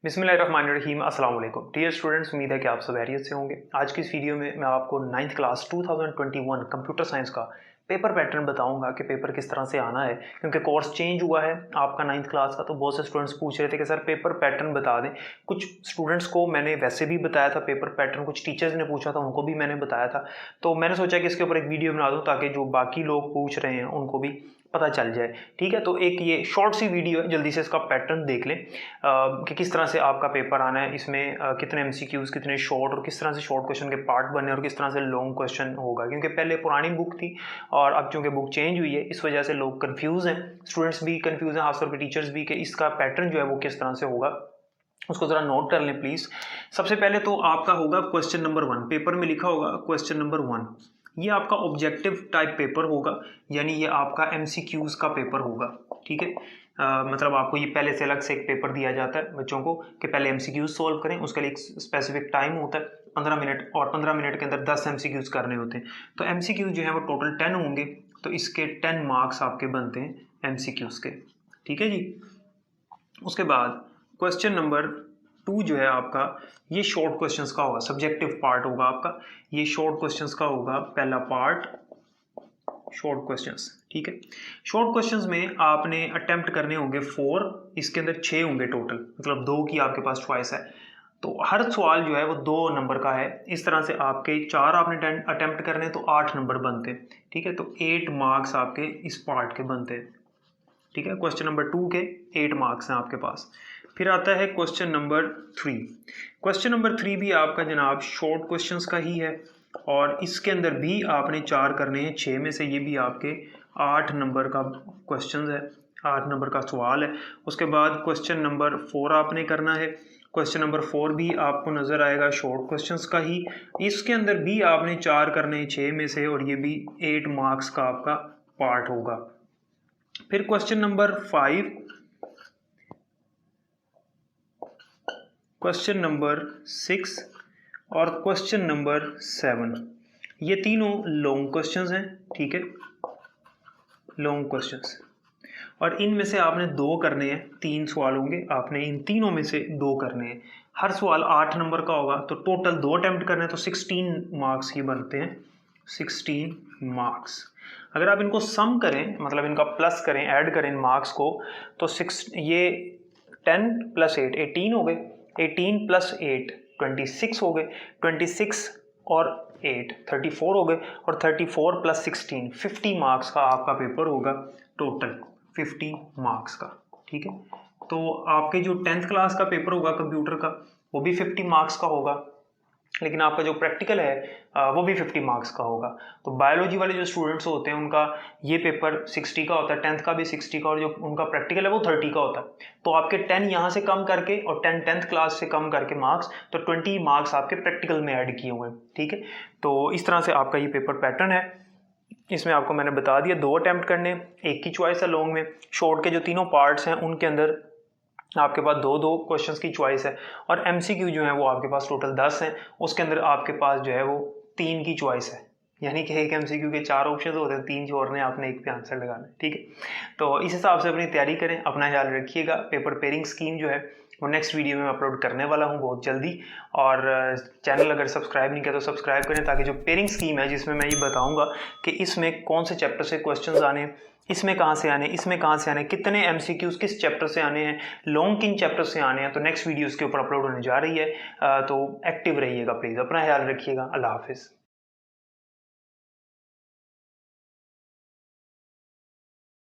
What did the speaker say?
बिस्मिल्लाहिर्रहमानिर्रहीम अस्सलाम वालेकुम डियर स्टूडेंट्स, उम्मीद है कि आप सब खैरियत से होंगे। आज की इस वीडियो में मैं आपको 9th क्लास 2021 कंप्यूटर साइंस का पेपर पैटर्न बताऊंगा कि पेपर किस तरह से आना है, क्योंकि कोर्स चेंज हुआ है आपका 9th क्लास का। तो बहुत से स्टूडेंट्स पूछ रहे थे कि सर पेपर पैटर्न बता दें। कुछ स्टूडेंट्स को मैंने वैसे भी बताया था पेपर पैटर्न, कुछ टीचर्स ने पूछा था उनको भी मैंने बताया था। तो मैंने सोचा कि इसके ऊपर एक वीडियो बना दूँ ताकि जो बाकी लोग पूछ रहे हैं उनको भी पता चल जाए। ठीक है, तो एक ये शॉर्ट सी वीडियो है, जल्दी से इसका पैटर्न देख लें कि किस तरह से आपका पेपर आना है। इसमें कितने एमसीक्यूज, कितने शॉर्ट और किस तरह से शॉर्ट क्वेश्चन के पार्ट बने और किस तरह से लॉन्ग क्वेश्चन होगा। क्योंकि पहले पुरानी बुक थी और अब चूंकि बुक चेंज हुई है, इस वजह से लोग कंफ्यूज हैं, स्टूडेंट्स भी कंफ्यूज हैं, खासतौर पर टीचर्स भी, कि इसका पैटर्न जो है वो किस तरह से होगा। उसको ज़रा नोट कर लें प्लीज़। सबसे पहले तो आपका होगा क्वेश्चन नंबर 1, पेपर में लिखा होगा क्वेश्चन नंबर 1। ये आपका ऑब्जेक्टिव टाइप पेपर होगा, यानी ये आपका एमसीक्यूज का पेपर होगा। ठीक है, मतलब आपको ये पहले से अलग से एक पेपर दिया जाता है बच्चों को कि पहले एमसीक्यूज सॉल्व करें। उसके लिए एक स्पेसिफिक टाइम होता है 15 मिनट, और 15 मिनट के अंदर 10 एमसीक्यूज करने होते हैं। तो एमसीक्यूज जो है वो टोटल 10 होंगे, तो इसके 10 मार्क्स आपके बनते हैं एमसीक्यूज के। ठीक है जी। उसके बाद क्वेश्चन नंबर 2 जो है आपका, ये शॉर्ट क्वेश्चंस का होगा, सब्जेक्टिव पार्ट होगा आपका। ये शॉर्ट क्वेश्चंस का होगा पहला पार्ट, शॉर्ट क्वेश्चंस। ठीक है, शॉर्ट क्वेश्चंस में आपने अटेम्प्ट करने होंगे 4, इसके अंदर 6 होंगे टोटल, मतलब 2 की आपके पास चॉइस है। तो हर सवाल जो है वो 2 नंबर का है। इस तरह से आपके 4 आपने अटेम्प्ट करने हैं तो 8 नंबर बनते हैं। ठीक है, तो 8 मार्क्स आपके इस पार्ट के बनते हैं। ठीक है, क्वेश्चन नंबर 2 के 8 मार्क्स हैं आपके पास। फिर आता है क्वेश्चन नंबर 3। क्वेश्चन नंबर 3 भी आपका जनाब शॉर्ट क्वेश्चंस का ही है, और इसके अंदर भी आपने 4 करने हैं 6 में से। ये भी आपके 8 नंबर का क्वेश्चन है, 8 नंबर का सवाल है। उसके बाद क्वेश्चन नंबर 4 आपने करना है। क्वेश्चन नंबर 4 भी आपको नज़र आएगा शॉर्ट क्वेश्चंस का ही। इसके अंदर भी आपने 4 करने हैं 6 में से, और ये भी 8 मार्क्स का आपका पार्ट होगा। फिर क्वेश्चन नंबर 5, क्वेश्चन नंबर 6 और क्वेश्चन नंबर 7, ये तीनों लॉन्ग क्वेश्चंस हैं। ठीक है, लॉन्ग क्वेश्चंस, और इनमें से आपने 2 करने हैं। 3 सवाल होंगे, आपने इन तीनों में से 2 करने हैं। हर सवाल 8 नंबर का होगा, तो टोटल 2 अटेम्प्ट करने हैं, तो 16 मार्क्स ही बनते हैं, 16 मार्क्स। अगर आप इनको सम करें, मतलब इनका प्लस करें, ऐड करें इन मार्क्स को, तो 6 ये 10 + 8 18 हो गए, 18 + 8 26 हो गए, 26 और 8 34 हो गए, और 34 + 16 50 मार्क्स का आपका पेपर होगा टोटल, 50 मार्क्स का। ठीक है, तो आपके जो 10th क्लास का पेपर होगा कंप्यूटर का, वो भी 50 मार्क्स का होगा, लेकिन आपका जो प्रैक्टिकल है वो भी 50 मार्क्स का होगा। तो बायोलॉजी वाले जो स्टूडेंट्स होते हैं उनका ये पेपर 60 का होता है, 10th का भी 60 का, और जो उनका प्रैक्टिकल है वो 30 का होता है। तो आपके 10 यहाँ से कम करके और 10th क्लास से कम करके मार्क्स, तो 20 मार्क्स आपके प्रैक्टिकल में ऐड किए हुए हैं। ठीक है, तो इस तरह से आपका ये पेपर पैटर्न है। इसमें आपको मैंने बता दिया 2 अटेम्प्ट करने, एक की चॉइस है लॉन्ग में। शॉर्ट के जो तीनों पार्ट्स हैं उनके अंदर आपके पास 2-2 क्वेश्चंस की चॉइस है, और एमसीक्यू जो है वो आपके पास टोटल 10 हैं। उसके अंदर आपके पास जो है वो 3 की चॉइस है, यानी कि एक एमसीक्यू के 4 ऑप्शन होते हैं, 3 जोड़ने, आपने एक पे आंसर लगाना है। ठीक है, तो इस हिसाब से अपनी तैयारी करें, अपना ख्याल रखिएगा। पेपर पेयरिंग स्कीम जो है वो नेक्स्ट वीडियो में अपलोड करने वाला हूँ बहुत जल्दी, और चैनल अगर सब्सक्राइब नहीं किया तो सब्सक्राइब करें, ताकि जो पेयरिंग स्कीम है जिसमें मैं ये बताऊँगा कि इसमें कौन से चैप्टर से क्वेश्चन आने हैं, इसमें कहाँ से आने, इसमें कहाँ से आने, कितने एमसीक्यूज किस चैप्टर से आने हैं, लॉन्ग किन चैप्टर से आने हैं, तो नेक्स्ट वीडियो उसके ऊपर अपलोड होने जा रही है। तो एक्टिव रहिएगा प्लीज़, अपना ख्याल रखिएगा। अल्लाह हाफिज़।